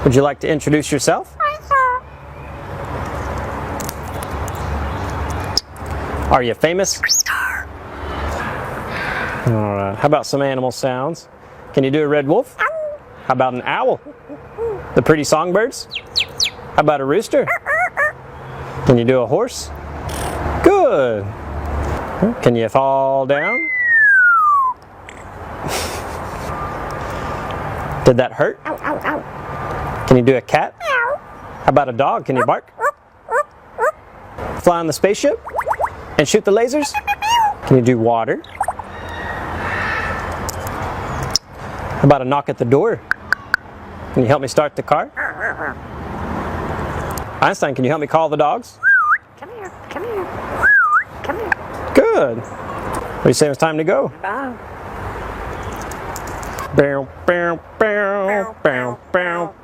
Would you like to introduce yourself? Are you famous? Alright, how about some animal sounds? Can you do a red wolf? How about an owl? The pretty songbirds? How about a rooster? Can you do a horse? Good! Can you fall down? Did that hurt? Can you do a cat? How about a dog? Can you bark? Fly on the spaceship? And shoot the lasers? Can you do water? How about a knock at the door? Can you help me start the car? Einstein, can you help me call the dogs? Come here, come here, come here. Good. What do you say it's time to go? Bye. Bow, bow, bow, bow, bow.